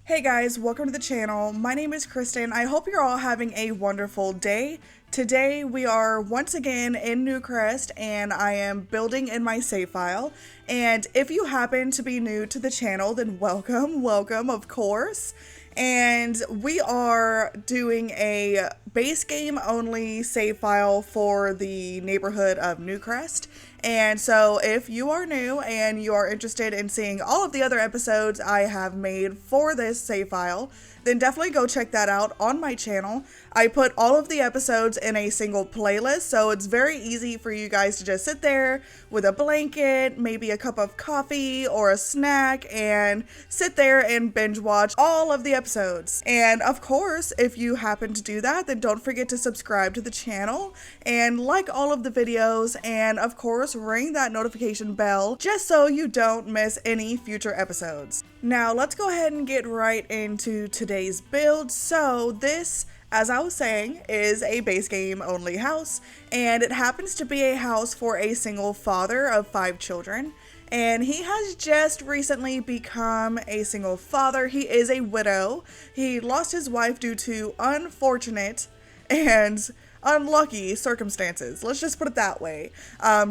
Hey guys, welcome to the channel. My name is Kristen. I hope you're all having a wonderful day. Today we are once again in Newcrest and I am building in my save file. And if you happen to be new to the channel, then welcome of course. And we are doing a base game only save file for the neighborhood of Newcrest. And so if you are new and you are interested in seeing all of the other episodes I have made for this save file, then definitely go check that out on my channel. I put all of the episodes in a single playlist, so it's very easy for you guys to just sit there with a blanket, maybe a cup of coffee or a snack, and sit there and binge watch all of the episodes. And of course, if you happen to do that, then don't forget to subscribe to the channel and like all of the videos, and of course ring that notification bell just so you don't miss any future episodes. Now let's go ahead and get right into today's build. So this, as I was saying, is a base game only house, and it happens to be a house for a single father of 5 children. And he has just recently become a single father. He is a widow. He lost his wife due to unfortunate and unlucky circumstances. Let's just put it that way.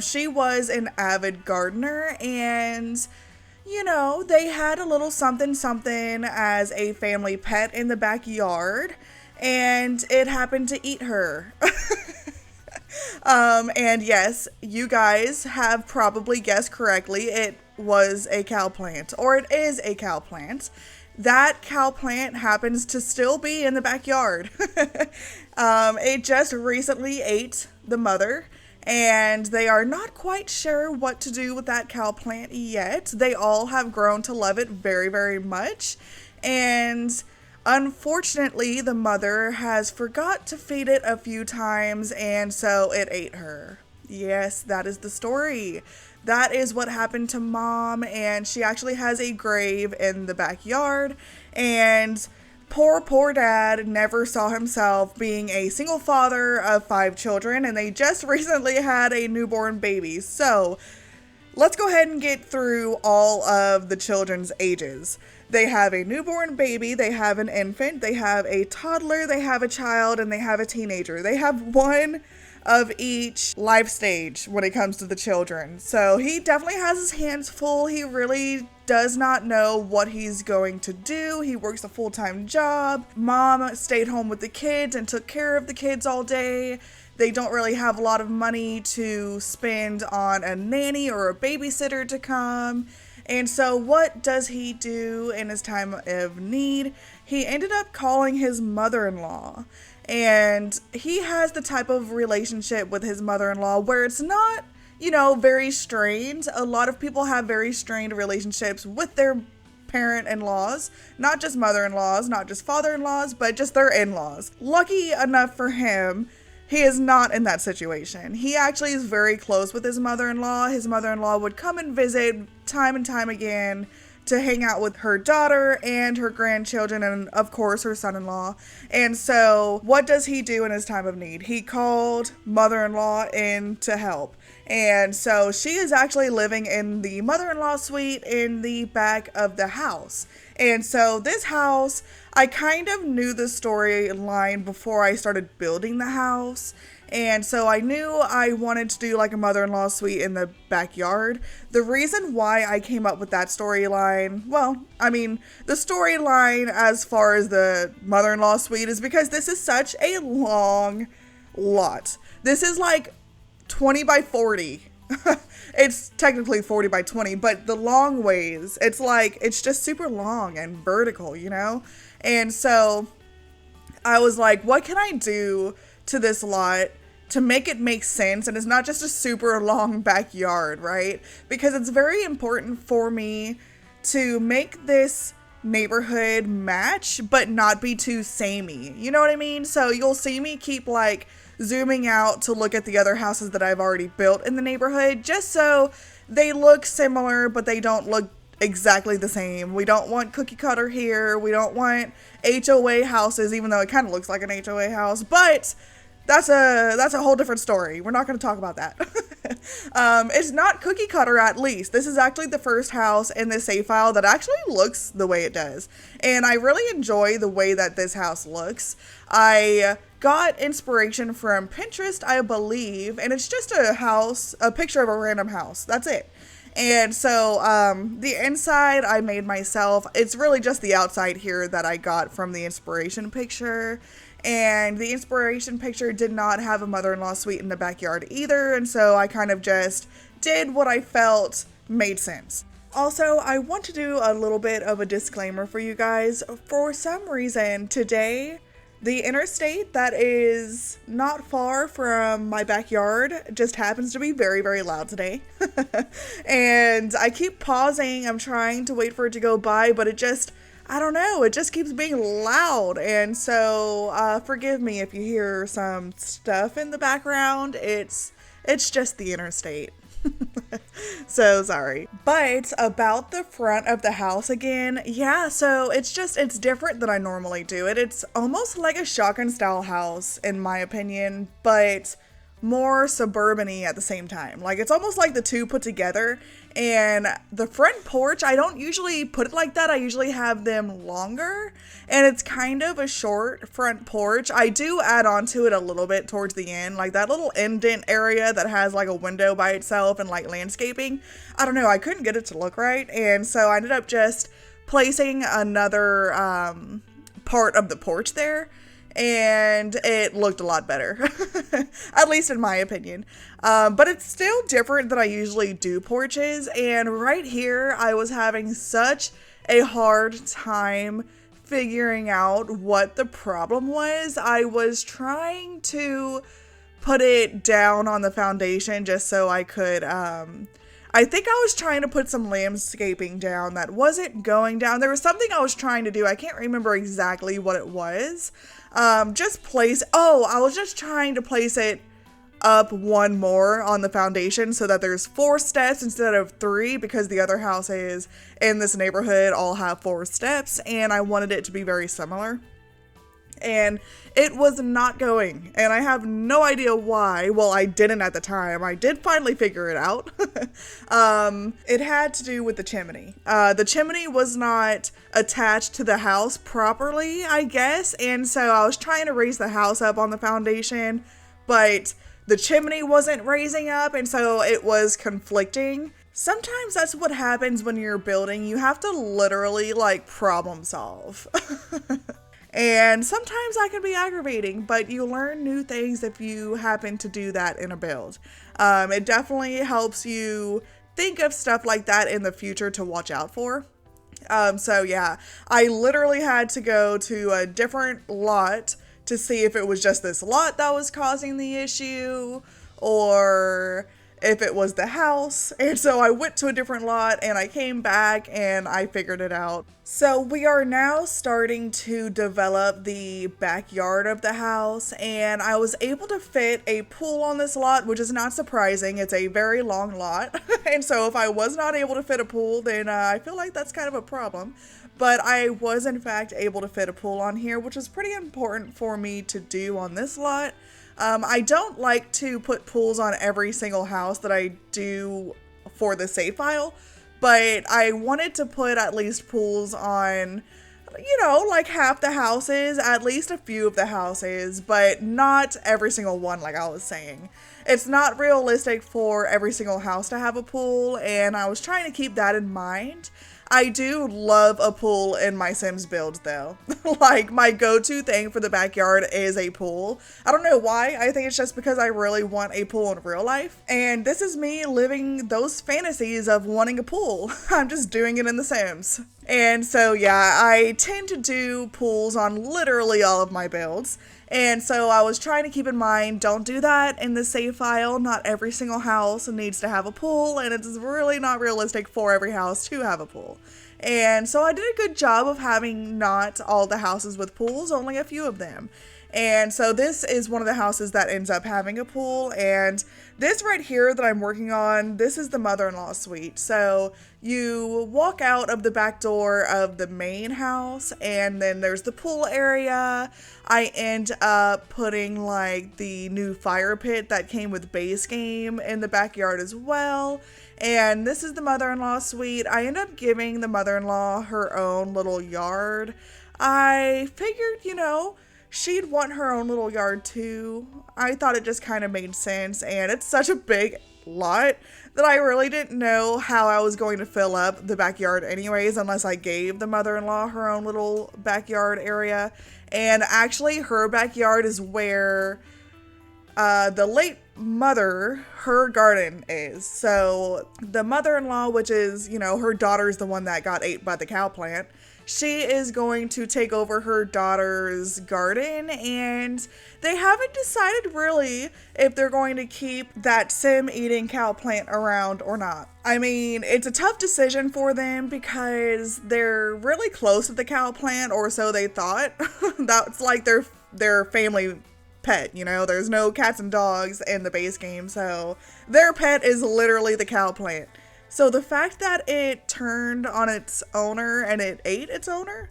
She was an avid gardener, and you know, they had a little something as a family pet in the backyard, and it happened to eat her. And yes, you guys have probably guessed correctly. It was a cow plant, or it is a cow plant. That cow plant happens to still be in the backyard. It just recently ate the mother, and they are not quite sure what to do with that cow plant yet. They all have grown to love it very, very much, and unfortunately, the mother has forgot to feed it a few times, and so it ate her. Yes, that is the story. That is what happened to Mom, and she actually has a grave in the backyard, and poor Dad never saw himself being a single father of 5 children, and they just recently had a newborn baby. So let's go ahead and get through all of the children's ages. They have a newborn baby, they have an infant, they have a toddler, they have a child, and they have a teenager. They have one of each life stage when it comes to the children. So he definitely has his hands full. He really does not know what he's going to do. He works a full-time job. Mom stayed home with the kids and took care of the kids all day. They don't really have a lot of money to spend on a nanny or a babysitter to come. And so what does he do in his time of need? He ended up calling his mother-in-law. And he has the type of relationship with his mother-in-law where it's not, you know, very strained. A lot of people have very strained relationships with their parent-in-laws, not just mother-in-laws, not just father-in-laws, but just their in-laws. Lucky enough for him, he is not in that situation. He actually is very close with his mother-in-law. His mother-in-law would come and visit time and time again to hang out with her daughter and her grandchildren and of course her son-in-law. And so what does he do in his time of need? He called mother-in-law in to help. And so she is actually living in the mother-in-law suite in the back of the house. And so this house, I kind of knew the storyline before I started building the house. And so I knew I wanted to do like a mother-in-law suite in the backyard. The reason why I came up with that storyline, well, I mean, the storyline as far as the mother-in-law suite is because this is such a long lot. This is like 20 by 40. It's technically 40 by 20, but the long ways, it's like, it's just super long and vertical, you know? And so I was like, what can I do to this lot to make it make sense, and it's not just a super long backyard, right? Because it's very important for me to make this neighborhood match but not be too samey, you know what I mean? So you'll see me keep like zooming out to look at the other houses that I've already built in the neighborhood, just so they look similar but they don't look exactly the same. We don't want cookie cutter here. We don't want HOA houses, even though it kind of looks like an HOA house, but that's a whole different story. We're not going to talk about that. It's not cookie cutter, at least. This is actually the first house in this save file that actually looks the way it does. And I really enjoy the way that this house looks. I got inspiration from Pinterest, I believe, and it's just a picture of a random house. That's it. And so the inside I made myself. It's really just the outside here that I got from the inspiration picture. And the inspiration picture did not have a mother-in-law suite in the backyard either. And so I kind of just did what I felt made sense. Also, I want to do a little bit of a disclaimer for you guys. For some reason, today, the interstate that is not far from my backyard just happens to be very, very loud today. And I keep pausing. I'm trying to wait for it to go by, but I don't know, it just keeps being loud. And so forgive me if you hear some stuff in the background. It's just the interstate. So sorry. But about the front of the house again, yeah, so it's different than I normally do it. It's almost like a shotgun style house in my opinion, but more suburban-y at the same time. Like, it's almost like the two put together. And the front porch, I don't usually put it like that. I usually have them longer, and it's kind of a short front porch. I do add on to it a little bit towards the end, like that little indent area that has like a window by itself and like landscaping. I don't know, I couldn't get it to look right, and so I ended up just placing another part of the porch there, and it looked a lot better, at least in my opinion. But it's still different than I usually do porches, and right here I was having such a hard time figuring out what the problem was. I was trying to put it down on the foundation just so I could, I think I was trying to put some landscaping down that wasn't going down. There was something I was trying to do. I can't remember exactly what it was. I was just trying to place it up one more on the foundation so that there's 4 steps instead of 3, because the other houses in this neighborhood all have 4 steps, and I wanted it to be very similar. And it was not going, and I have no idea why. Well, I didn't at the time. I did finally figure it out. It had to do with the chimney. The chimney was not attached to the house properly, I guess, and so I was trying to raise the house up on the foundation, but the chimney wasn't raising up, and so it was conflicting. Sometimes that's what happens when you're building. You have to literally, like, problem solve. And sometimes that can be aggravating, but you learn new things if you happen to do that in a build. It definitely helps you think of stuff like that in the future to watch out for. So yeah, I literally had to go to a different lot to see if it was just this lot that was causing the issue, or if it was the house. And so I went to a different lot and I came back and I figured it out. So we are now starting to develop the backyard of the house, and I was able to fit a pool on this lot, which is not surprising. It's a very long lot. And so if I was not able to fit a pool, then I feel like that's kind of a problem. But I was in fact able to fit a pool on here, which is pretty important for me to do on this lot. I don't like to put pools on every single house that I do for the save file, but I wanted to put at least pools on, you know, like half the houses, at least a few of the houses, but not every single one, like I was saying. It's not realistic for every single house to have a pool, and I was trying to keep that in mind. I do love a pool in my Sims builds though. Like, my go-to thing for the backyard is a pool. I don't know why. I think it's just because I really want a pool in real life. And this is me living those fantasies of wanting a pool. I'm just doing it in the Sims. And so yeah, I tend to do pools on literally all of my builds. And so I was trying to keep in mind, don't do that in the save file. Not every single house needs to have a pool, and it's really not realistic for every house to have a pool. And so I did a good job of having not all the houses with pools, only a few of them. And so this is one of the houses that ends up having a pool. And this right here that I'm working on, this is the mother-in-law suite. So you walk out of the back door of the main house, and then there's the pool area. I end up putting like the new fire pit that came with base game in the backyard as well. And this is the mother-in-law suite. I end up giving the mother-in-law her own little yard. I figured, she'd want her own little yard too. I thought it just kind of made sense, and it's such a big lot that I really didn't know how I was going to fill up the backyard anyways, unless I gave the mother-in-law her own little backyard area. And actually her backyard is where the late mother, her garden is. So the mother-in-law, which is, her daughter's the one that got ate by the cow plant, she is going to take over her daughter's garden, and they haven't decided really if they're going to keep that sim eating cow plant around or not. I mean, it's a tough decision for them because they're really close to the cow plant, or so they thought. That's like their family pet, there's no cats and dogs in the base game, so their pet is literally the cow plant. So the fact that it turned on its owner and it ate its owner,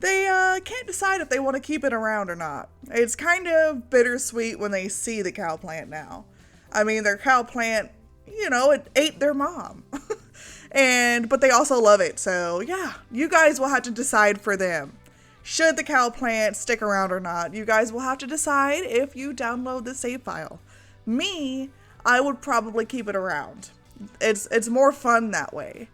they can't decide if they want to keep it around or not. It's kind of bittersweet when they see the cow plant now. I mean, their cow plant, it ate their mom. But they also love it. So yeah, you guys will have to decide for them. Should the cow plant stick around or not? You guys will have to decide if you download the save file. Me, I would probably keep it around. It's more fun that way.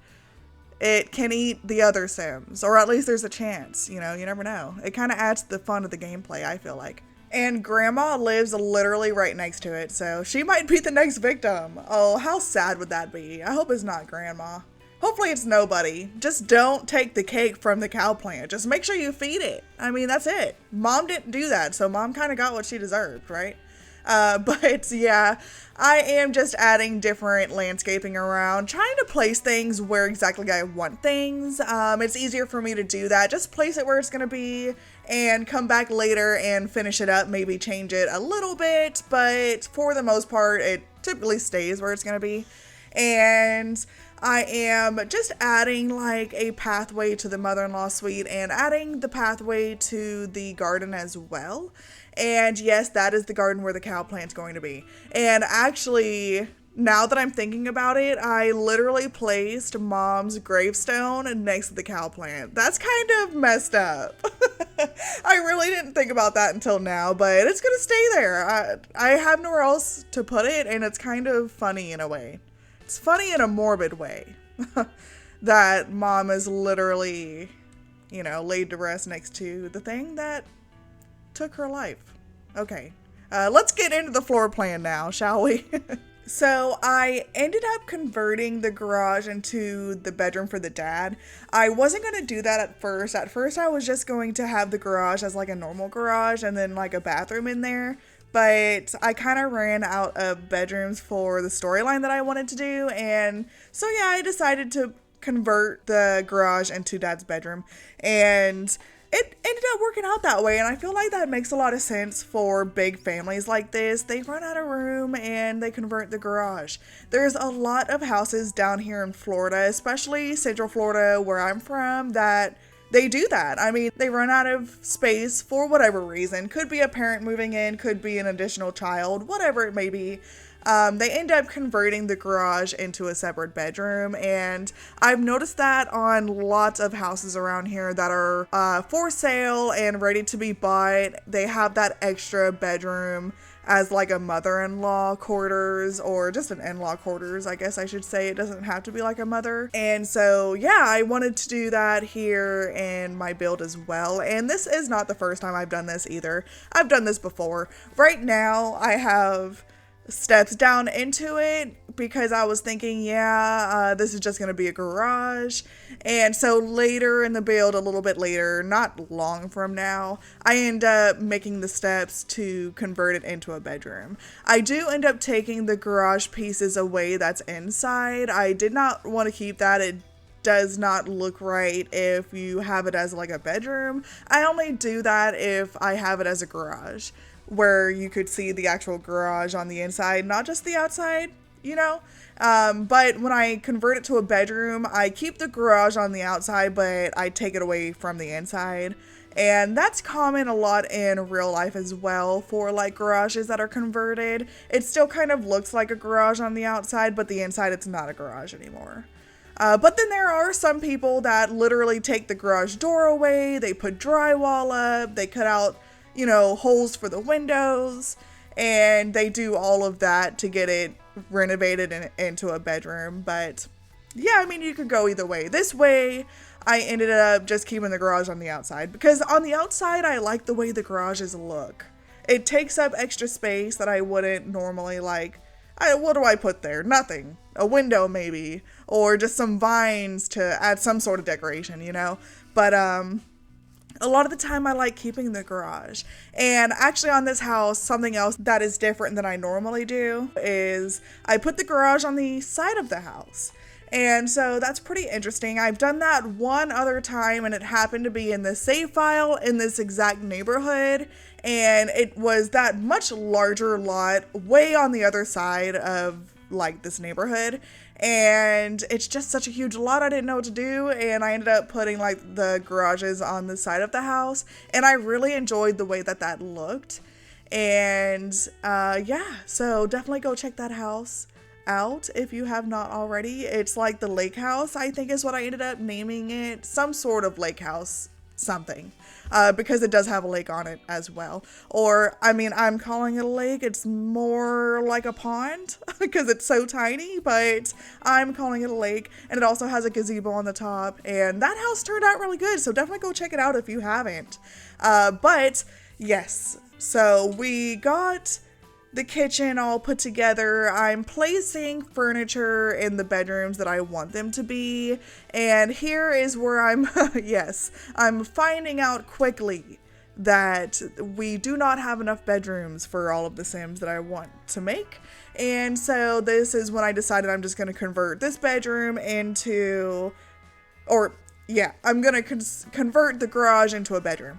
It can eat the other Sims, or at least there's a chance, you never know. It kind of adds to the fun of the gameplay, I feel like. And Grandma lives literally right next to it, so she might be the next victim. Oh, how sad would that be? I hope it's not Grandma. Hopefully it's nobody. Just don't take the cake from the cow plant. Just make sure you feed it. I mean, that's it. Mom didn't do that, so Mom kind of got what she deserved, right? But yeah, I am just adding different landscaping around, trying to place things where exactly I want things. It's easier for me to do that. Just place it where it's going to be and come back later and finish it up, maybe change it a little bit, but for the most part, it typically stays where it's going to be. And I am just adding like a pathway to the mother-in-law suite and adding the pathway to the garden as well. And yes, that is the garden where the cow plant's going to be. And actually, now that I'm thinking about it, I literally placed Mom's gravestone next to the cow plant. That's kind of messed up. I really didn't think about that until now, but it's gonna stay there. I have nowhere else to put it, and it's kind of funny in a way. It's funny in a morbid way that Mom is literally, laid to rest next to the thing that took her life. Okay, let's get into the floor plan now, shall we? So I ended up converting the garage into the bedroom for the dad. I wasn't going to do that at first. At first I was just going to have the garage as like a normal garage and then like a bathroom in there. But I kind of ran out of bedrooms for the storyline that I wanted to do. And so yeah, I decided to convert the garage into Dad's bedroom. And it ended up working out that way, and I feel like that makes a lot of sense for big families like this. They run out of room and they convert the garage. There's a lot of houses down here in Florida, especially Central Florida where I'm from, that they do that. I mean, they run out of space for whatever reason. Could be a parent moving in, could be an additional child, whatever it may be. They end up converting the garage into a separate bedroom, and I've noticed that on lots of houses around here that are for sale and ready to be bought. They have that extra bedroom as like a mother-in-law quarters, or just an in-law quarters, I guess I should say. It doesn't have to be like a mother. And so yeah, I wanted to do that here in my build as well. And this is not the first time I've done this either. I've done this before. Right now I have steps down into it because I was thinking, this is just going to be a garage. And so later in the build, a little bit later, not long from now, I end up making the steps to convert it into a bedroom. I do end up taking the garage pieces away that's inside. I did not want to keep that. It does not look right if you have it as like a bedroom. I only do that if I have it as a garage, where you could see the actual garage on the inside, not just the outside, you know? But when I convert it to a bedroom, I keep the garage on the outside, but I take it away from the inside. And that's common a lot in real life as well for like garages that are converted. It still kind of looks like a garage on the outside, but the inside it's not a garage anymore. But then there are some people that literally take the garage door away, they put drywall up, they cut out, you know, holes for the windows, and they do all of that to get it renovated into a bedroom. But yeah, I mean, you could go either way. This way, I ended up just keeping the garage on the outside because on the outside, I like the way the garages look. It takes up extra space that I wouldn't normally like. What do I put there? Nothing. A window maybe, or just some vines to add some sort of decoration, you know? But a lot of the time I like keeping the garage. And actually on this house, something else that is different than I normally do is I put the garage on the side of the house. And so that's pretty interesting. I've done that one other time, and it happened to be in the save file in this exact neighborhood. And it was that much larger lot way on the other side of like this neighborhood. And it's just such a huge lot, I didn't know what to do. And I ended up putting like the garages on the side of the house. And I really enjoyed the way that that looked. And yeah, so definitely go check that house out if you have not already. It's like the lake house, I think is what I ended up naming it. Some sort of lake house something, because it does have a lake on it as well. Or I mean, I'm calling it a lake, it's more like a pond because it's so tiny, but I'm calling it a lake. And it also has a gazebo on the top, and that house turned out really good, so definitely go check it out if you haven't. But yes, so we got the kitchen all put together. I'm placing furniture in the bedrooms that I want them to be. And here is where I'm, yes, I'm finding out quickly that we do not have enough bedrooms for all of the Sims that I want to make. And so this is when I decided I'm just going to convert this bedroom into, or yeah, I'm going to convert the garage into a bedroom.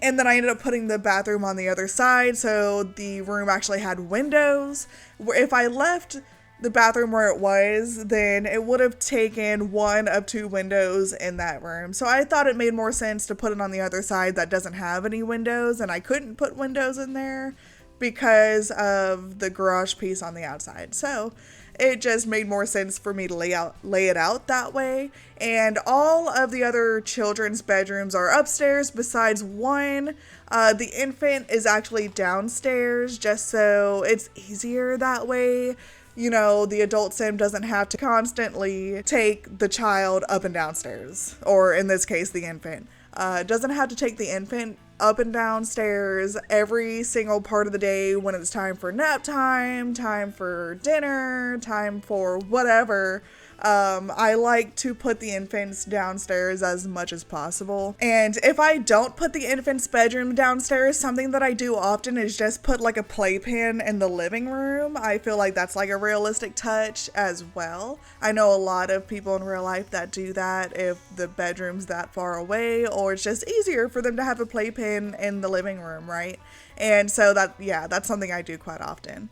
And then I ended up putting the bathroom on the other side, so the room actually had windows. If I left the bathroom where it was, then it would have taken one of two windows in that room. So I thought it made more sense to put it on the other side that doesn't have any windows, and I couldn't put windows in there because of the garage piece on the outside. So it just made more sense for me to lay it out that way. And all of the other children's bedrooms are upstairs besides one. The infant is actually downstairs, just so it's easier that way. You know, the adult sim doesn't have to constantly take the child up and downstairs, or in this case, the infant. Doesn't have to take the infant up and downstairs every single part of the day when it's time for nap time, time for dinner, time for whatever. I like to put the infants downstairs as much as possible. And if I don't put the infant's bedroom downstairs, something that I do often is just put like a playpen in the living room. I feel like that's like a realistic touch as well. I know a lot of people in real life that do that if the bedroom's that far away, or it's just easier for them to have a playpen in the living room, right? And so that's something I do quite often.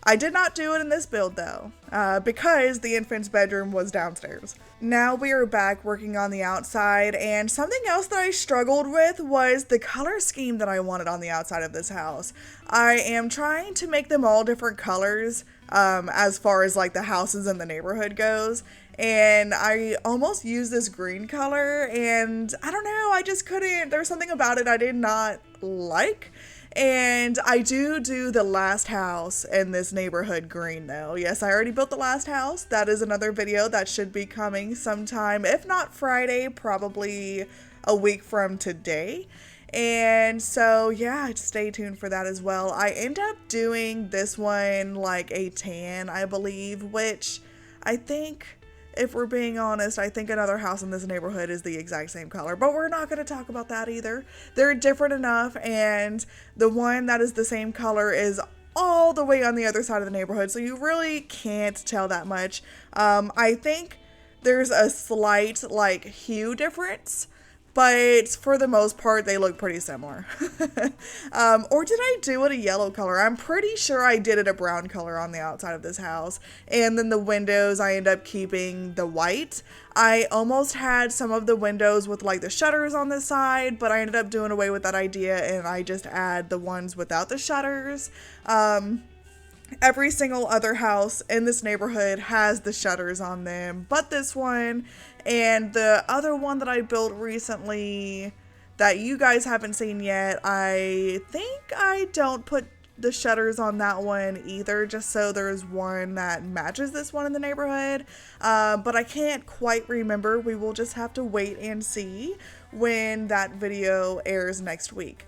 I did not do it in this build though, because the infant's bedroom was downstairs. Now we are back working on the outside, and something else that I struggled with was the color scheme that I wanted on the outside of this house. I am trying to make them all different colors, as far as like the houses in the neighborhood goes. And I almost used this green color, and I don't know, I just couldn't, there's something about it I did not like. And I do the last house in this neighborhood green though. Yes, I already built the last house. That is another video that should be coming sometime, if not Friday, probably a week from today. And so yeah, stay tuned for that as well. I end up doing this one like a tan, I believe, which I think, if we're being honest, I think another house in this neighborhood is the exact same color, but we're not going to talk about that either. They're different enough, and the one that is the same color is all the way on the other side of the neighborhood, so you really can't tell that much. I think There's a slight like hue difference, but for the most part, they look pretty similar. Or did I do it a yellow color? I'm pretty sure I did it a brown color on the outside of this house. And then the windows, I end up keeping the white. I almost had some of the windows with like the shutters on the side, but I ended up doing away with that idea and I just add the ones without the shutters. Every single other house in this neighborhood has the shutters on them, but this one and the other one that I built recently that you guys haven't seen yet, I think I don't put the shutters on that one either, just so there's one that matches this one in the neighborhood. But I can't quite remember. We will just have to wait and see when that video airs next week.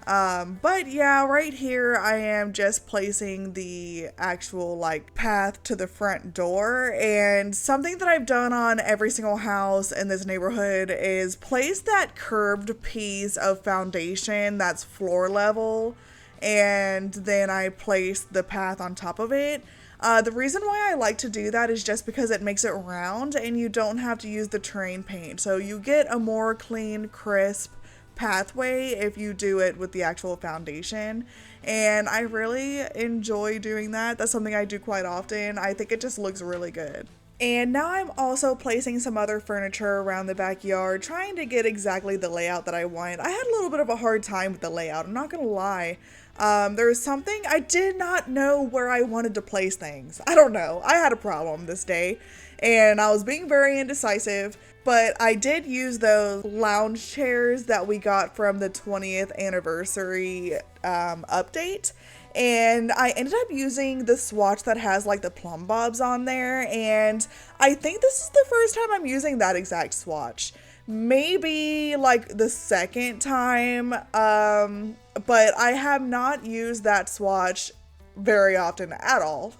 But yeah, right here I am just placing the actual like path to the front door, and something that I've done on every single house in this neighborhood is place that curved piece of foundation that's floor level, and then I place the path on top of it. The reason why I like to do that is just because it makes it round and you don't have to use the terrain paint, so you get a more clean, crisp pathway if you do it with the actual foundation, and I really enjoy doing that. That's something I do quite often. I think it just looks really good. And now I'm also placing some other furniture around the backyard, trying to get exactly the layout that I want. I had a little bit of a hard time with the layout, I'm not gonna lie. There was something I did not know where I wanted to place things. I don't know. I had a problem this day and I was being very indecisive, but I did use those lounge chairs that we got from the 20th anniversary update. And I ended up using the swatch that has like the plumb bobs on there, and I think this is the first time I'm using that exact swatch. Maybe like the second time, but I have not used that swatch very often at all.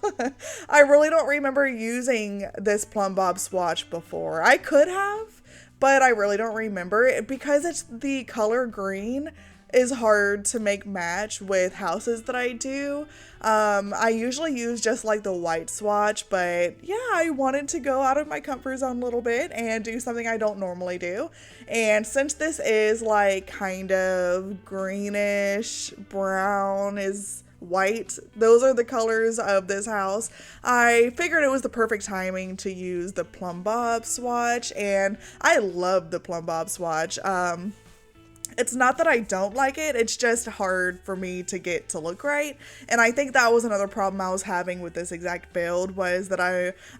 I really don't remember using this plumb bob swatch before. I could have, but I really don't remember it because it's the color green is hard to make match with houses that I do. I usually use just like the white swatch, but yeah, I wanted to go out of my comfort zone a little bit and do something I don't normally do. And since this is like kind of greenish, brown is white, those are the colors of this house, I figured it was the perfect timing to use the plumb bob swatch, and I love the plumb bob swatch. It's not that I don't like it, it's just hard for me to get to look right. And I think that was another problem I was having with this exact build, was that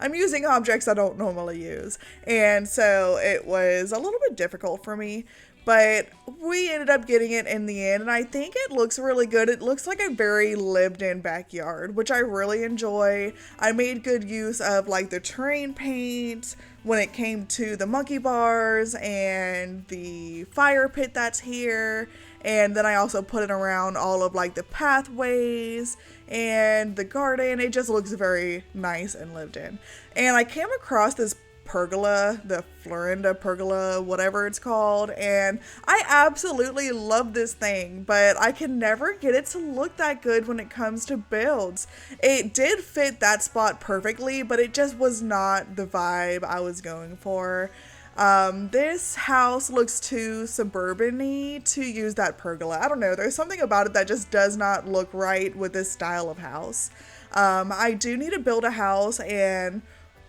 I'm using objects I don't normally use. And so it was a little bit difficult for me. But we ended up getting it in the end, and I think it looks really good. It looks like a very lived-in backyard, which I really enjoy. I made good use of like the terrain paint when it came to the monkey bars and the fire pit that's here. And then I also put it around all of like the pathways and the garden. It just looks very nice and lived in. And I came across this pergola, the Florinda pergola, whatever it's called, and I absolutely love this thing, but I can never get it to look that good when it comes to builds. It did fit that spot perfectly, but it just was not the vibe I was going for. This house looks too suburban-y to use that pergola. I don't know, there's something about it that just does not look right with this style of house. I do need to build a house and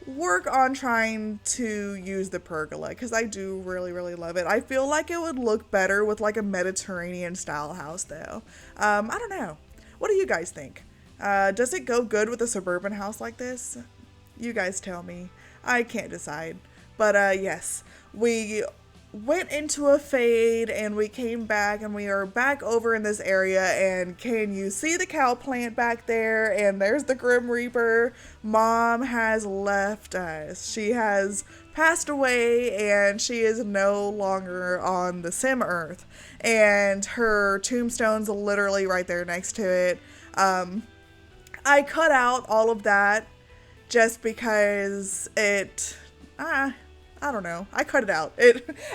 work on trying to use the pergola because I do really love it. I feel like it would look better with like a Mediterranean style house though. I don't know. What do you guys think? Does it go good with a suburban house like this? You guys tell me. I can't decide. But yes, we went into a fade and we came back and we are back over in this area, and can you see the cow plant back there? And there's the Grim Reaper. Mom has left us. She has passed away and she is no longer on the Sim Earth, and her tombstone's literally right there next to it. I cut out all of that just because I I don't know. I cut it out.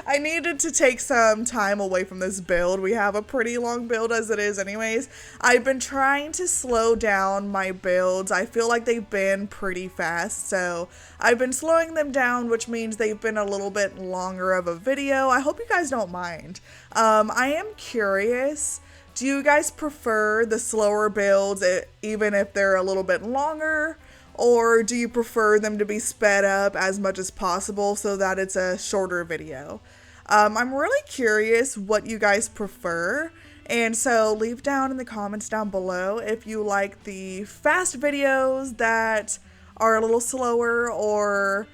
I needed to take some time away from this build. We have a pretty long build as it is anyways. I've been trying to slow down my builds. I feel like they've been pretty fast, so I've been slowing them down, which means they've been a little bit longer of a video. I hope you guys don't mind. I am curious, do you guys prefer the slower builds even if they're a little bit longer? Or do you prefer them to be sped up as much as possible so that it's a shorter video? I'm really curious what you guys prefer. And so leave down in the comments down below if you like the fast videos that are a little slower or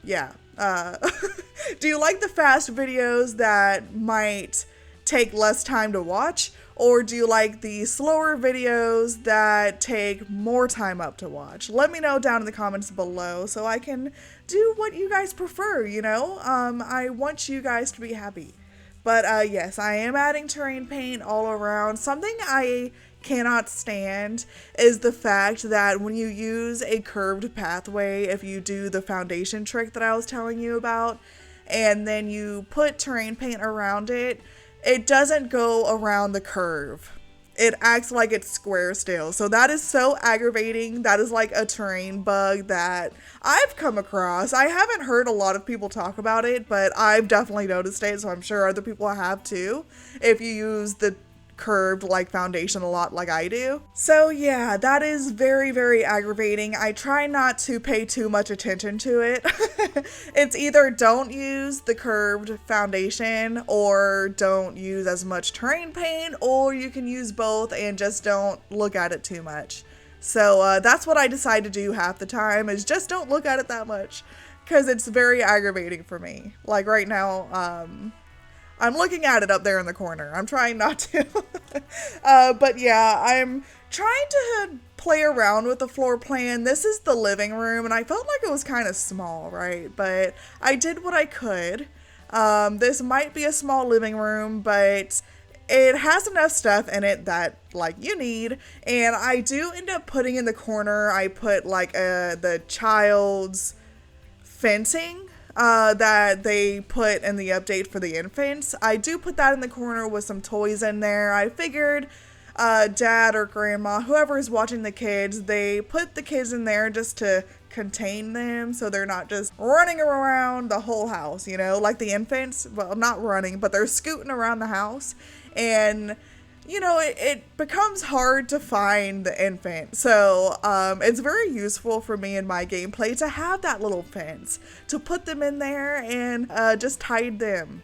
yeah. Do you like the fast videos that might take less time to watch? Or do you like the slower videos that take more time up to watch? Let me know down in the comments below so I can do what you guys prefer, you know? I want you guys to be happy. But yes, I am adding terrain paint all around. Something I cannot stand is the fact that when you use a curved pathway, if you do the foundation trick that I was telling you about, and then you put terrain paint around it, it doesn't go around the curve. It acts like it's square still. So that is so aggravating. That is like a terrain bug that I've come across. I haven't heard a lot of people talk about it, but I've definitely noticed it. So I'm sure other people have too, if you use the curved like foundation a lot like I do. So yeah, that is very, very aggravating. I try not to pay too much attention to it. It's either don't use the curved foundation or don't use as much terrain paint, or you can use both and just don't look at it too much. So that's what I decide to do half the time, is just don't look at it that much, because it's very aggravating for me. Like right now, I'm looking at it up there in the corner. I'm trying not to. But yeah, I'm trying to play around with the floor plan. This is the living room, and I felt like it was kind of small, right? But I did what I could. This might be a small living room, but it has enough stuff in it that like you need. And I do end up putting in the corner, I put like the child's fencing that they put in the update for the infants. I do put that in the corner with some toys in there. I figured dad or grandma, whoever is watching the kids, they put the kids in there just to contain them so they're not just running around the whole house, you know, like the infants. Well, not running, but they're scooting around the house. And you know, it becomes hard to find the infant. So it's very useful for me in my gameplay to have that little fence, to put them in there and just tie them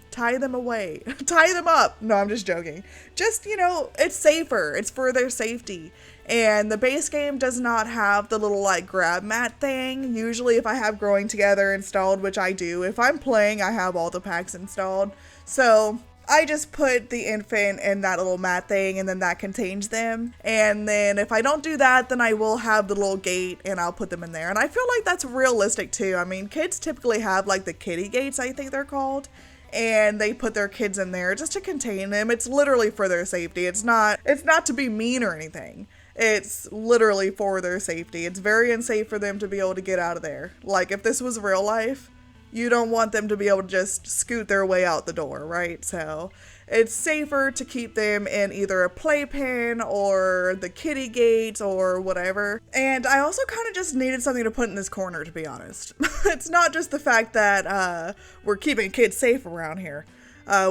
away, tie them up. No, I'm just joking. Just, you know, it's safer. It's for their safety. And the base game does not have the little like grab mat thing. Usually if I have Growing Together installed, which I do, if I'm playing, I have all the packs installed. So I just put the infant in that little mat thing, and then that contains them. And then if I don't do that, then I will have the little gate and I'll put them in there. And I feel like that's realistic too. I mean, kids typically have like the kitty gates, I think they're called. And they put their kids in there just to contain them. It's literally for their safety. It's not to be mean or anything. It's literally for their safety. It's very unsafe for them to be able to get out of there. Like if this was real life, you don't want them to be able to just scoot their way out the door, right? So it's safer to keep them in either a playpen or the kitty gate or whatever. And I also kind of just needed something to put in this corner, to be honest. It's not just the fact that we're keeping kids safe around here.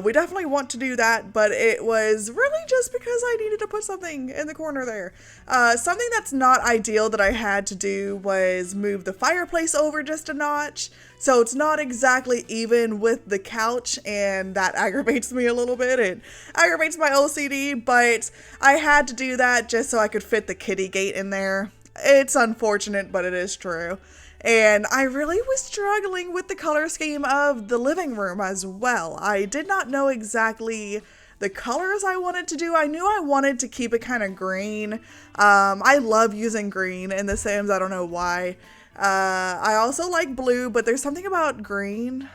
We definitely want to do that, but it was really just because I needed to put something in the corner there. Something that's not ideal that I had to do was move the fireplace over just a notch. So it's not exactly even with the couch, and that aggravates me a little bit. It aggravates my OCD, but I had to do that just so I could fit the kitty gate in there. It's unfortunate, but it is true. And I really was struggling with the color scheme of the living room as well. I did not know exactly the colors I wanted to do. I knew I wanted to keep it kind of green. I love using green in The Sims. I don't know why. I also like blue, but there's something about green.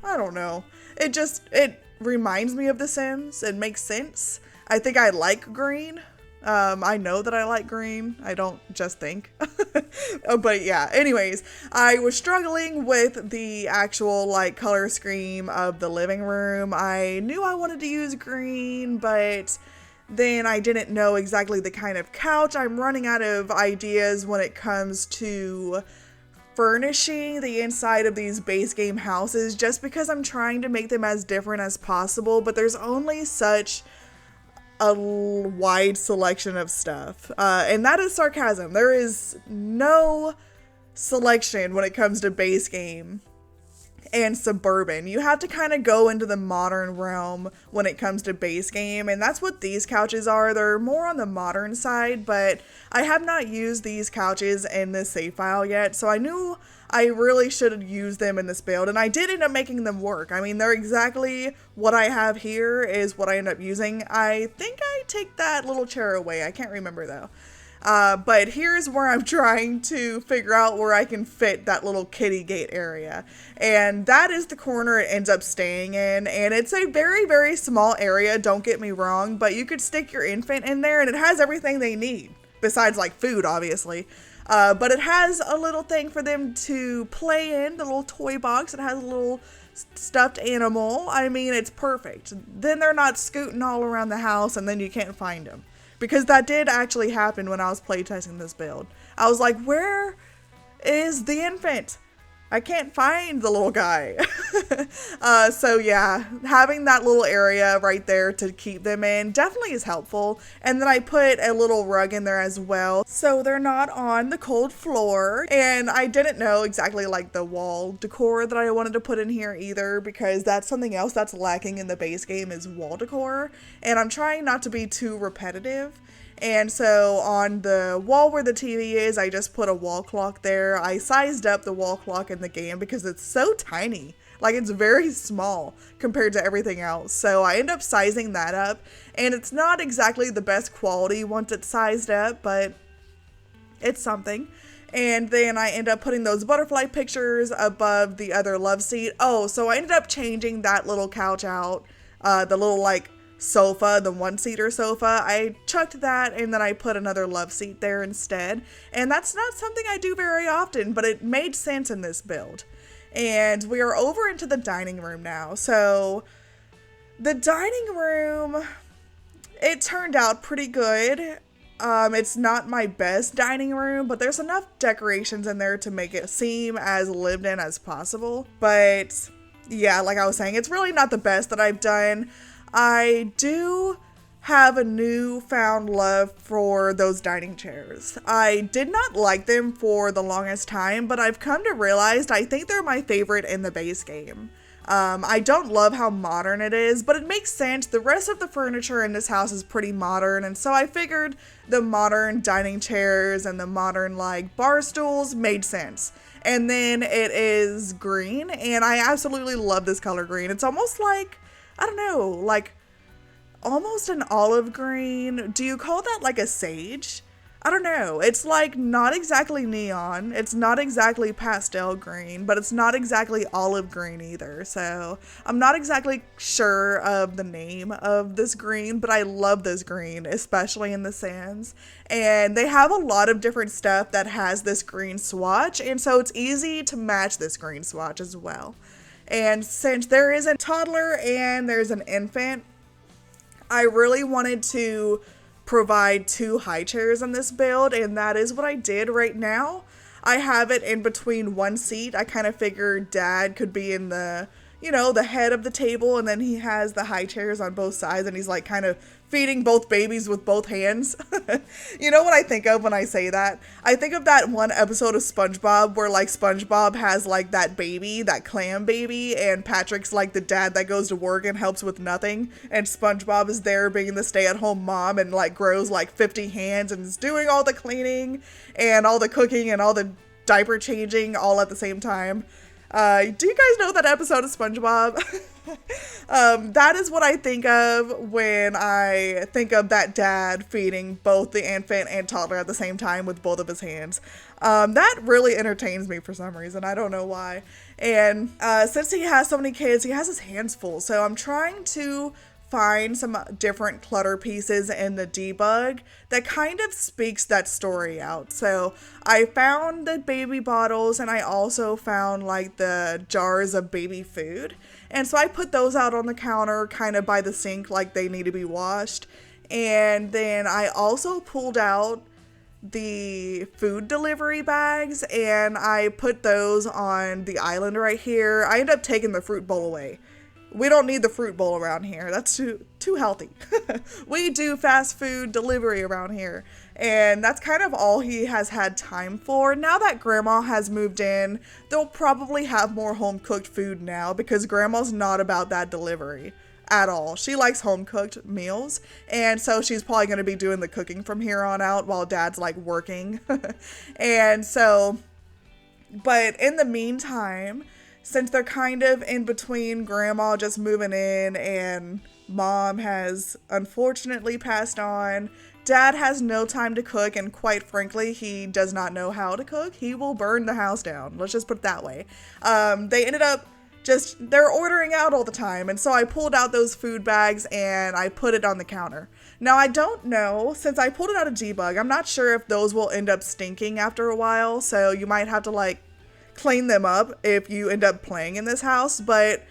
I don't know. It reminds me of The Sims. It makes sense. I think I like green. I know that I like green. I don't just think. But yeah, anyways, I was struggling with the actual like color scheme of the living room. I knew I wanted to use green, but then I didn't know exactly the kind of couch. I'm running out of ideas when it comes to furnishing the inside of these base game houses, just because I'm trying to make them as different as possible, but there's only such a wide selection of stuff. And that is sarcasm. There is no selection when it comes to base game and suburban. You have to kind of go into the modern realm when it comes to base game, and that's what these couches are. They're more on the modern side, but I have not used these couches in this save file yet, so I knew I really should have used them in this build, and I did end up making them work. I mean, they're exactly what I have here is what I end up using. I think I take that little chair away. I can't remember though. But here's where I'm trying to figure out where I can fit that little kitty gate area. And that is the corner it ends up staying in. And it's a very, very small area, don't get me wrong, but you could stick your infant in there and it has everything they need. Besides like food, obviously. But it has a little thing for them to play in, the little toy box. It has a little stuffed animal. I mean, it's perfect. Then they're not scooting all around the house and then you can't find them. Because that did actually happen when I was playtesting this build. I was like, where is the infant? I can't find the little guy. So yeah, having that little area right there to keep them in definitely is helpful. And then I put a little rug in there as well, so they're not on the cold floor. And I didn't know exactly like the wall decor that I wanted to put in here either, because that's something else that's lacking in the base game is wall decor. And I'm trying not to be too repetitive. And so on the wall where the TV is, I just put a wall clock there. I sized up the wall clock in the game because it's so tiny. Like, it's very small compared to everything else. So I end up sizing that up. And it's not exactly the best quality once it's sized up, but it's something. And then I end up putting those butterfly pictures above the other love seat. Oh, so I ended up changing that little couch out. The little, like, sofa, the one-seater sofa, I chucked that and then I put another love seat there instead. And that's not something I do very often, but it made sense in this build. And we are over into the dining room now. So the dining room, it turned out pretty good. It's not my best dining room, but there's enough decorations in there to make it seem as lived in as possible. But yeah, like I was saying, it's really not the best that I've done. I do have a newfound love for those dining chairs. I did not like them for the longest time, but I've come to realize I think they're my favorite in the base game. I don't love how modern it is, but it makes sense. The rest of the furniture in this house is pretty modern, and so I figured the modern dining chairs and the modern like bar stools made sense. And then it is green, and I absolutely love this color green. It's almost like, I don't know, like almost an olive green. Do you call that like a sage? I don't know. It's like not exactly neon. It's not exactly pastel green, but it's not exactly olive green either. So I'm not exactly sure of the name of this green, but I love this green, especially in the sands. And they have a lot of different stuff that has this green swatch, and so it's easy to match this green swatch as well. And since there is a toddler and there's an infant, I really wanted to provide 2 high chairs in this build, and that is what I did right now. I have it in between one seat. I kind of figured Dad could be in the, you know, the head of the table, and then he has the high chairs on both sides, and he's like kind of feeding both babies with both hands. You know what I think of when I say that? I think of that one episode of SpongeBob where like SpongeBob has like that baby, that clam baby, and Patrick's like the dad that goes to work and helps with nothing, and SpongeBob is there being the stay-at-home mom and like grows like 50 hands and is doing all the cleaning and all the cooking and all the diaper changing all at the same time. Do you guys know that episode of SpongeBob? That is what I think of when I think of that dad feeding both the infant and toddler at the same time with both of his hands. That really entertains me for some reason. I don't know why. And since he has so many kids, he has his hands full. So I'm trying to find some different clutter pieces in the debug that kind of speaks that story out. So I found the baby bottles, and I also found like the jars of baby food. And so I put those out on the counter kind of by the sink like they need to be washed. And then I also pulled out the food delivery bags, and I put those on the island right here. I ended up taking the fruit bowl away. We don't need the fruit bowl around here. That's too healthy. We do fast food delivery around here. And that's kind of all he has had time for. Now that grandma has moved in, they'll probably have more home cooked food now because grandma's not about that delivery at all. She likes home cooked meals, and so she's probably going to be doing the cooking from here on out while dad's like working. And so, but in the meantime, since they're kind of in between grandma just moving in and mom has unfortunately passed on, dad has no time to cook, and quite frankly, he does not know how to cook. He will burn the house down. Let's just put it that way. They ended up they're ordering out all the time. And so I pulled out those food bags and I put it on the counter. Now, I don't know, since I pulled it out of debug, I'm not sure if those will end up stinking after a while. So you might have to like clean them up if you end up playing in this house. But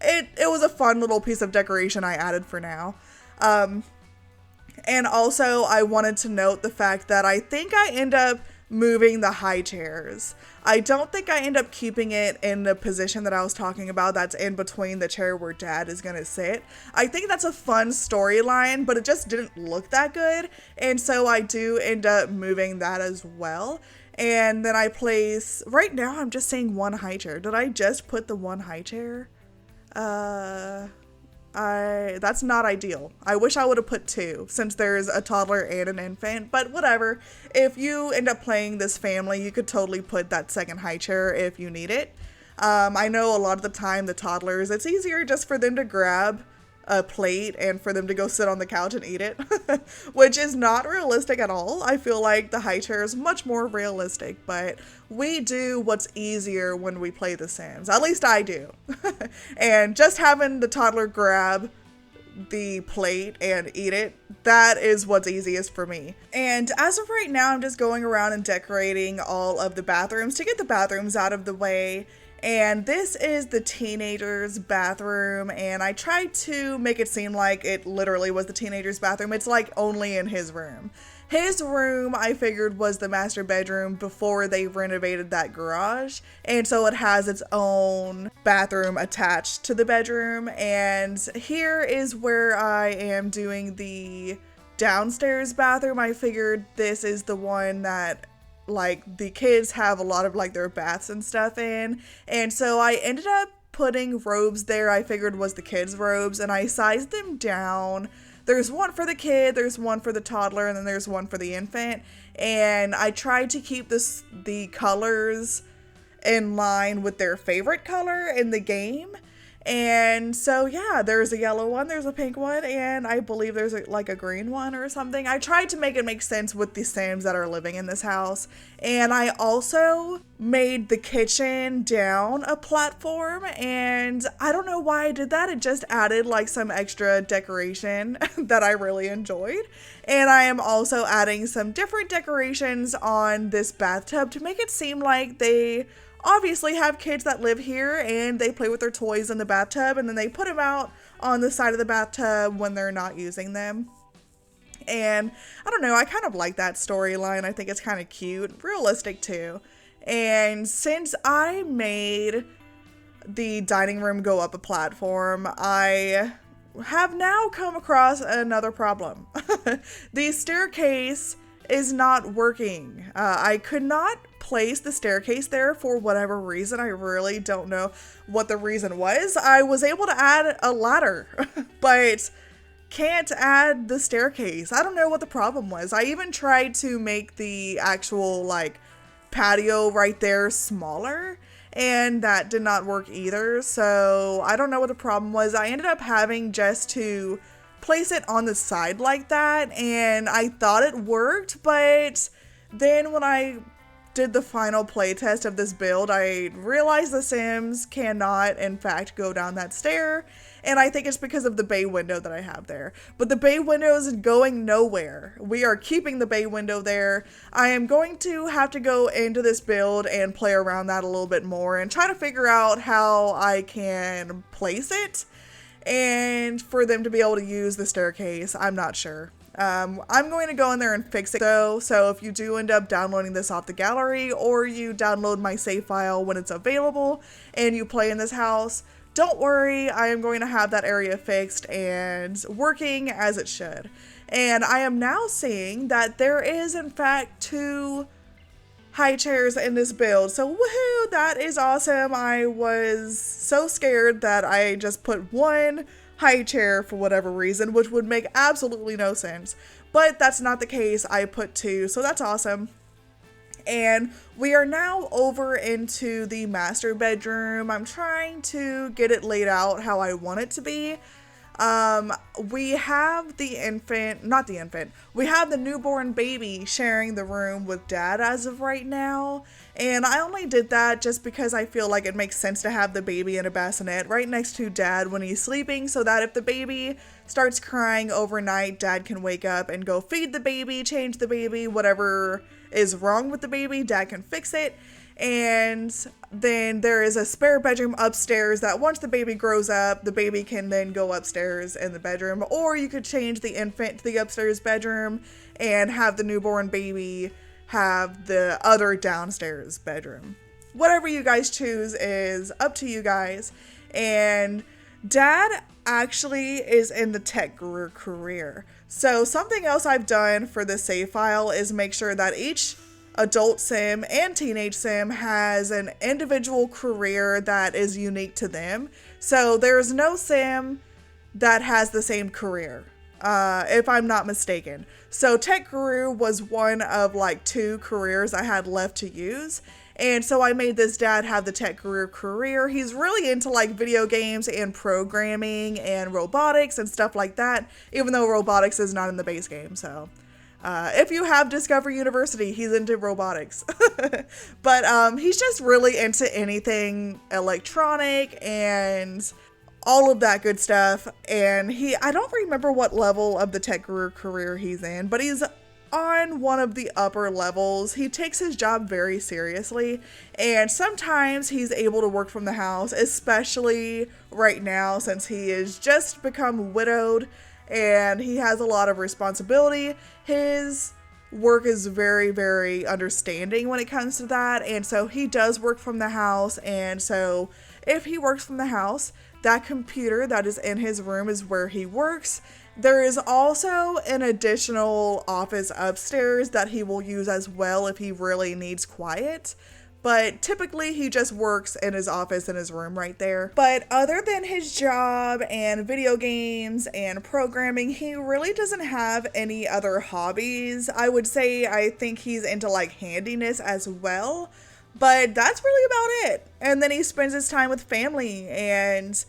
it was a fun little piece of decoration I added for now. And also I wanted to note the fact that I think I end up moving the high chairs. I don't think I end up keeping it in the position that I was talking about that's in between the chair where dad is gonna sit. I think that's a fun storyline, but it just didn't look that good, and so I do end up moving that as well. And then I place, right now I'm just saying one high chair. Did I just put the one high chair? That's not ideal. I wish I would have put two since there's a toddler and an infant, but whatever. If you end up playing this family, you could totally put that second high chair if you need it. I know a lot of the time the toddlers, it's easier just for them to grab a plate and for them to go sit on the couch and eat it, which is not realistic at all. I feel like the high chair is much more realistic, but we do what's easier when we play The Sims. At least I do. And just having the toddler grab the plate and eat it, that is what's easiest for me. And as of right now, I'm just going around and decorating all of the bathrooms to get the bathrooms out of the way. And this is the teenager's bathroom, and I tried to make it seem like it literally was the teenager's bathroom. It's like only in his room. His room, I figured, was the master bedroom before they renovated that garage, and so it has its own bathroom attached to the bedroom. And here is where I am doing the downstairs bathroom. I figured this is the one that like the kids have a lot of like their baths and stuff in, and so I ended up putting robes there I figured was the kids' robes, and I sized them down. There's one for the kid, there's one for the toddler, and then there's one for the infant, and I tried to keep the colors in line with their favorite color in the game. And so yeah, there's a yellow one, there's a pink one, and I believe there's like a green one or something. I tried to make it make sense with the Sims that are living in this house. And I also made the kitchen down a platform, and I don't know why I did that. It just added like some extra decoration that I really enjoyed. And I am also adding some different decorations on this bathtub to make it seem like they obviously have kids that live here and they play with their toys in the bathtub, and then they put them out on the side of the bathtub when they're not using them. And I don't know, I kind of like that storyline. I think it's kind of cute, realistic too. And since I made the dining room go up a platform, I have now come across another problem. The staircase is not working. I could not place the staircase there for whatever reason. I really don't know what the reason was. I was able to add a ladder, but can't add the staircase. I don't know what the problem was. I even tried to make the actual like patio right there smaller, and that did not work either. So I don't know what the problem was. I ended up having just to place it on the side like that, and I thought it worked, but then when I did the final playtest of this build, I realized the Sims cannot in fact go down that stair, And I think it's because of the bay window that I have there. But the bay window is going nowhere. We are keeping the bay window there. I am going to have to go into this build and play around that a little bit more and try to figure out how I can place it and for them to be able to use the staircase. I'm not sure. I'm going to go in there and fix it though, so if you do end up downloading this off the gallery or you download my save file when it's available and you play in this house, don't worry, I am going to have that area fixed and working as it should. And I am now seeing that there is in fact 2 high chairs in this build, so woohoo, that is awesome. I was so scared that I just put 1 high chair for whatever reason, which would make absolutely no sense, but that's not the case. I put 2, so that's awesome. And we are now over into the master bedroom. I'm trying to get it laid out how I want it to be. We have the we have the newborn baby sharing the room with dad as of right now. And I only did that just because I feel like it makes sense to have the baby in a bassinet right next to dad when he's sleeping, so that if the baby starts crying overnight, dad can wake up and go feed the baby, change the baby, whatever is wrong with the baby, dad can fix it. And then there is a spare bedroom upstairs that once the baby grows up, the baby can then go upstairs in the bedroom, or you could change the infant to the upstairs bedroom and have the newborn baby have the other downstairs bedroom. Whatever you guys choose is up to you guys. And dad actually is in the tech guru career. So something else I've done for the save file is make sure that each adult sim and teenage sim has an individual career that is unique to them. So there's no sim that has the same career, if I'm not mistaken. So tech guru was one of like 2 careers I had left to use. And so I made this dad have the tech guru career. He's really into like video games and programming and robotics and stuff like that, even though robotics is not in the base game. So if you have Discover University, he's into robotics. But he's just really into anything electronic and all of that good stuff. And I don't remember what level of the tech guru career he's in, but he's on one of the upper levels. He takes his job very seriously, and sometimes he's able to work from the house, especially right now since he is just become widowed and he has a lot of responsibility. His work is very, very understanding when it comes to that, and so he does work from the house. And so if he works from the house, that computer that is in his room is where he works. There is also an additional office upstairs that he will use as well if he really needs quiet. But typically he just works in his office in his room right there. But other than his job and video games and programming, he really doesn't have any other hobbies. I would say I think he's into like handiness as well. But that's really about it. And then he spends his time with family and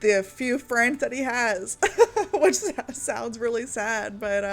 the few friends that he has, which sounds really sad, but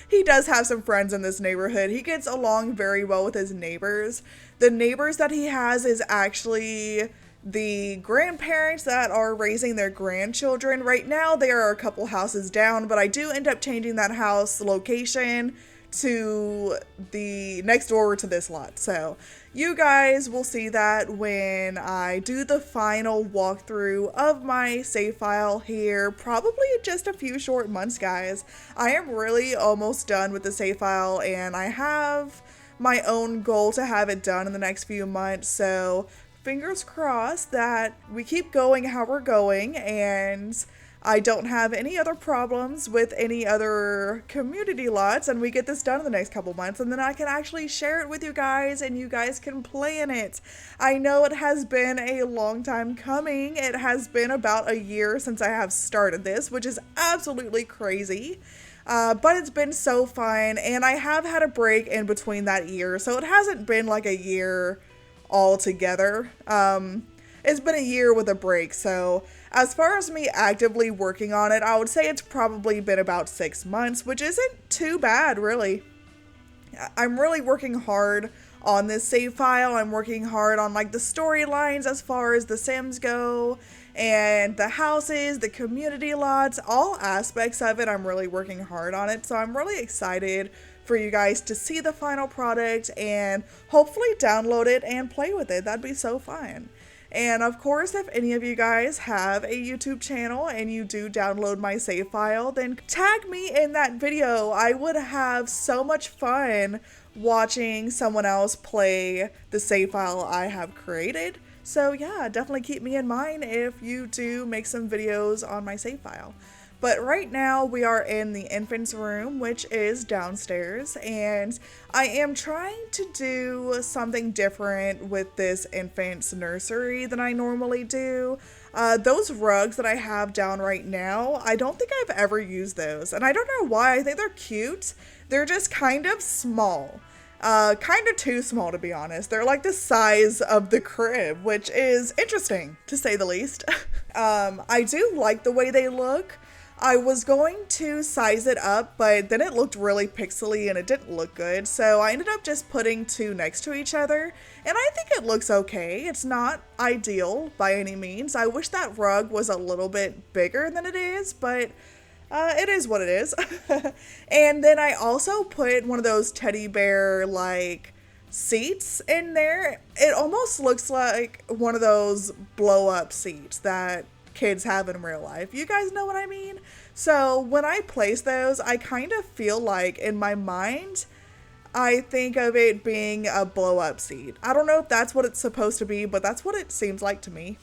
he does have some friends in this neighborhood. He gets along very well with his neighbors. The neighbors that he has is actually the grandparents that are raising their grandchildren. Right now they are a couple houses down, but I do end up changing that house location to the next door to this lot. So you guys will see that when I do the final walkthrough of my save file here, probably just a few short months, guys. I am really almost done with the save file, and I have my own goal to have it done in the next few months. So fingers crossed that we keep going how we're going, and I don't have any other problems with any other community lots, and we get this done in the next couple months, and then I can actually share it with you guys and you guys can play in it. I know it has been a long time coming. It has been about a year since I have started this, which is absolutely crazy. But it's been so fun, and I have had a break in between that year, so it hasn't been like a year altogether. It's been a year with a break, so as far as me actively working on it, I would say it's probably been about 6 months, which isn't too bad, really. I'm really working hard on this save file. I'm working hard on like the storylines as far as the Sims go, and the houses, the community lots, all aspects of it. I'm really working hard on it, so I'm really excited for you guys to see the final product and hopefully download it and play with it. That'd be so fun. And of course, if any of you guys have a YouTube channel and you do download my save file, then tag me in that video. I would have so much fun watching someone else play the save file I have created. So yeah, definitely keep me in mind if you do make some videos on my save file. But right now we are in the infant's room, which is downstairs, and I am trying to do something different with this infant's nursery than I normally do. Those rugs that I have down right now, I don't think I've ever used those, and I don't know why. I think they're cute. They're just kind of small. Kind of too small, to be honest. They're like the size of the crib, which is interesting, to say the least. I do like the way they look. I was going to size it up, but then it looked really pixely and it didn't look good, so I ended up just putting two next to each other, and I think it looks okay. It's not ideal by any means. I wish that rug was a little bit bigger than it is, but it is what it is. And then I also put one of those teddy bear like seats in there. It almost looks like one of those blow up seats that kids have in real life. You guys know what I mean? So when I place those, I kind of feel like in my mind, I think of it being a blow up seat. I don't know if that's what it's supposed to be, but that's what it seems like to me.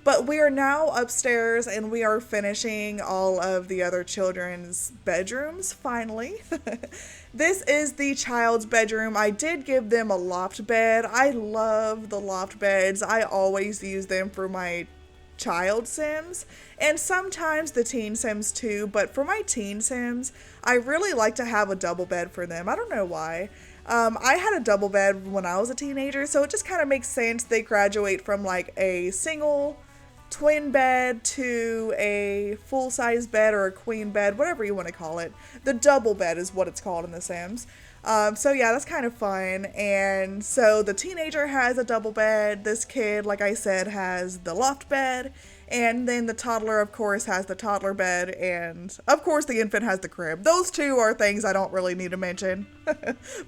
But we are now upstairs and we are finishing all of the other children's bedrooms, finally. This is the child's bedroom. I did give them a loft bed. I love the loft beds. I always use them for my child sims and sometimes the teen sims too, but for my teen sims, I really like to have a double bed for them. I don't know why. I had a double bed when I was a teenager, so it just kind of makes sense. They graduate from like a single twin bed to a full-size bed or a queen bed, whatever you want to call it. The double bed is what it's called in The Sims. So yeah, that's kind of fun. And so the teenager has a double bed. This kid, like I said, has the loft bed. And then the toddler, of course, has the toddler bed. And of course, the infant has the crib. Those two are things I don't really need to mention.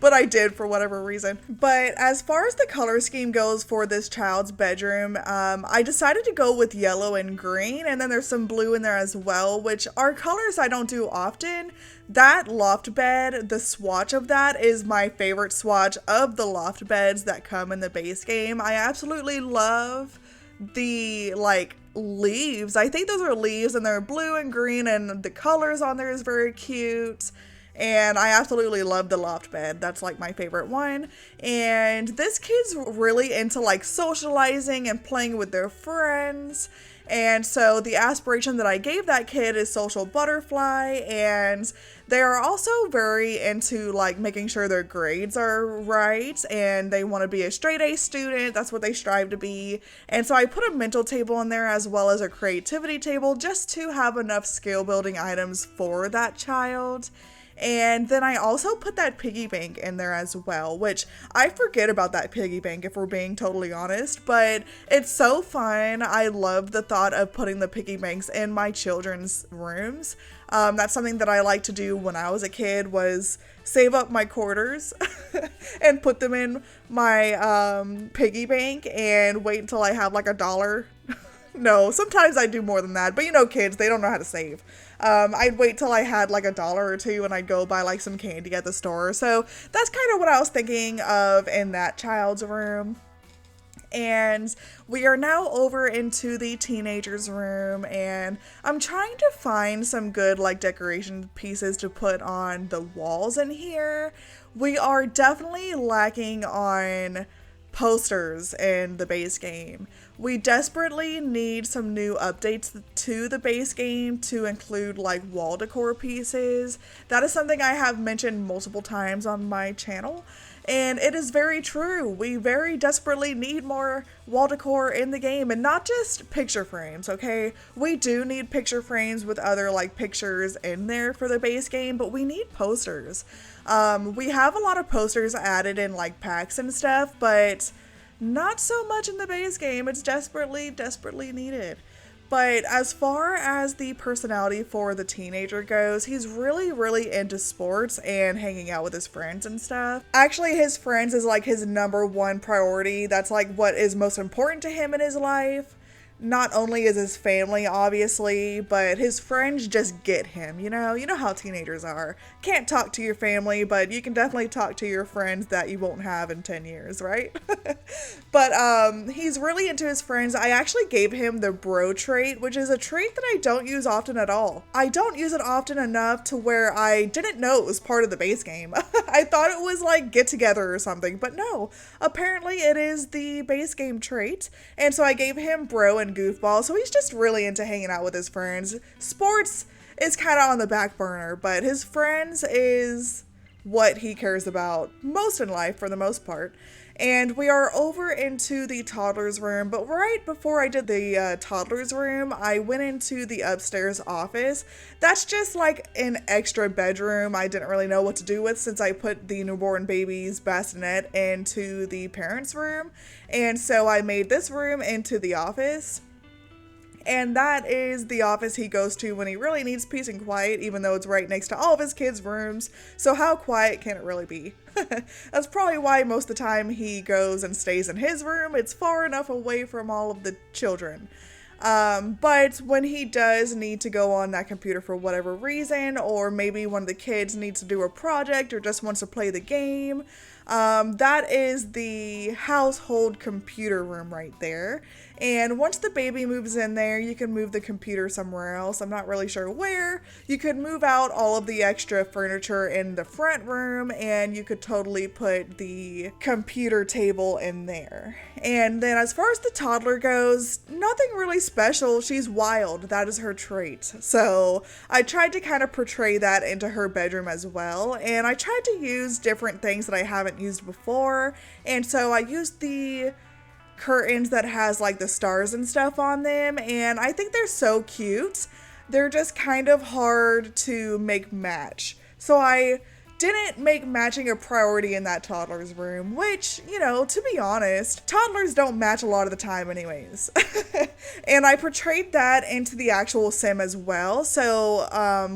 But I did for whatever reason. But as far as the color scheme goes for this child's bedroom, I decided to go with yellow and green. And then there's some blue in there as well, which are colors I don't do often. That loft bed, the swatch of that is my favorite swatch of the loft beds that come in the base game. I absolutely love the like leaves. I think those are leaves and they're blue and green and the colors on there is very cute. And I absolutely love the loft bed. That's like my favorite one. And this kid's really into like socializing and playing with their friends. And so the aspiration that I gave that kid is social butterfly, and they are also very into like making sure their grades are right, and they want to be a straight A student. That's what they strive to be. And so I put a mental table in there as well as a creativity table just to have enough skill building items for that child. And then I also put that piggy bank in there as well, which I forget about that piggy bank if we're being totally honest, but it's so fun. I love the thought of putting the piggy banks in my children's rooms. That's something that I like to do when I was a kid, was save up my quarters and put them in my piggy bank and wait until I have like $1. No, sometimes I do more than that, but you know, kids, they don't know how to save. I'd wait till I had like $1 or $2 and I'd go buy like some candy at the store. So that's kind of what I was thinking of in that child's room. And we are now over into the teenager's room, and I'm trying to find some good like decoration pieces to put on the walls in here. We are definitely lacking on posters in the base game. We desperately need some new updates to the base game to include like wall decor pieces. That is something I have mentioned multiple times on my channel, and it is very true. We very desperately need more wall decor in the game, and not just picture frames, okay? We do need picture frames with other like pictures in there for the base game, but we need posters. We have a lot of posters added in like packs and stuff, but Not so much in the base game. It's desperately, desperately needed. But as far as the personality for the teenager goes, he's really, really into sports and hanging out with his friends and stuff. Actually, his friends is like his #1 priority. That's like what is most important to him in his life. Not only is his family, obviously, but his friends just get him, you know? You know how teenagers are. Can't talk to your family, but you can definitely talk to your friends that you won't have in 10 years, right? But he's really into his friends. I actually gave him the bro trait, which is a trait that I don't use often at all. I don't use it often enough to where I didn't know it was part of the base game. I thought it was like get together or something, but no. Apparently it is the base game trait, and so I gave him bro and goofball, so he's just really into hanging out with his friends. Sports is kind of on the back burner, but his friends is what he cares about most in life for the most part. And we are over into the toddler's room, but right before I did the toddler's room, I went into the upstairs office. That's just like an extra bedroom I didn't really know what to do with since I put the newborn baby's bassinet into the parents' room. And so I made this room into the office. And that is the office he goes to when he really needs peace and quiet, even though it's right next to all of his kids' rooms. So how quiet can it really be? That's probably why most of the time he goes and stays in his room. It's far enough away from all of the children. But when he does need to go on that computer for whatever reason, or maybe one of the kids needs to do a project or just wants to play the game, that is the household computer room right there. And once the baby moves in there, you can move the computer somewhere else. I'm not really sure where. You could move out all of the extra furniture in the front room, and you could totally put the computer table in there. And then as far as the toddler goes, nothing really special. She's wild. That is her trait. So I tried to kind of portray that into her bedroom as well. And I tried to use different things that I haven't used before. And so I used the curtains that has like the stars and stuff on them, and I think they're so cute. They're just kind of hard to make match. So I didn't make matching a priority in that toddler's room, which, you know, to be honest, toddlers don't match a lot of the time anyways. And I portrayed that into the actual sim as well. So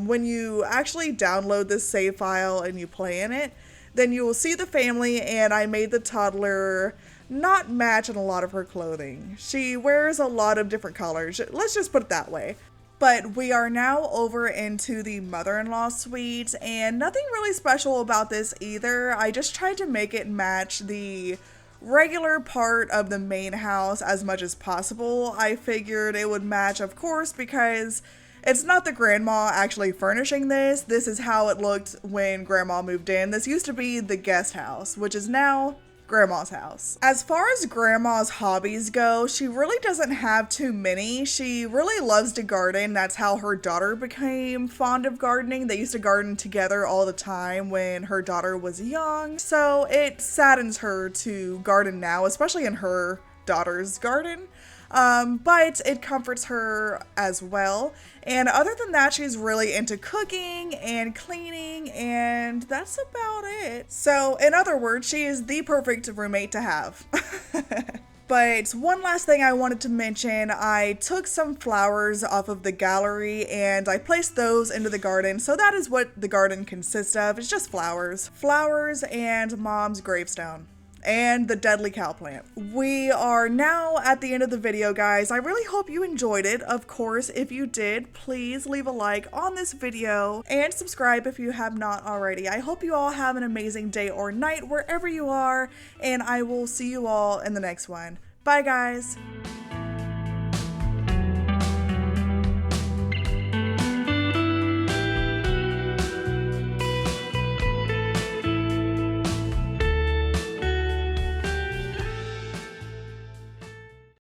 when you actually download this save file and you play in it, then you will see the family, and I made the toddler not match in a lot of her clothing. She wears a lot of different colors. Let's just put it that way. But we are now over into the mother-in-law suite, and nothing really special about this either. I just tried to make it match the regular part of the main house as much as possible. I figured it would match, of course, because it's not the grandma actually furnishing this. This is how it looked when grandma moved in. This used to be the guest house, which is now grandma's house. As far as grandma's hobbies go, she really doesn't have too many. She really loves to garden. That's how her daughter became fond of gardening. They used to garden together all the time when her daughter was young. So it saddens her to garden now, especially in her daughter's garden. But it comforts her as well. And other than that, she's really into cooking and cleaning, and that's about it. So in other words, she is the perfect roommate to have. But one last thing I wanted to mention, I took some flowers off of the gallery and I placed those into the garden. So that is what the garden consists of. It's just flowers. Flowers and mom's gravestone. And the deadly cow plant. We are now at the end of the video, guys. I really hope you enjoyed it. Of course, if you did, please leave a like on this video and subscribe if you have not already. I hope you all have an amazing day or night wherever you are, and I will see you all in the next one. Bye, guys.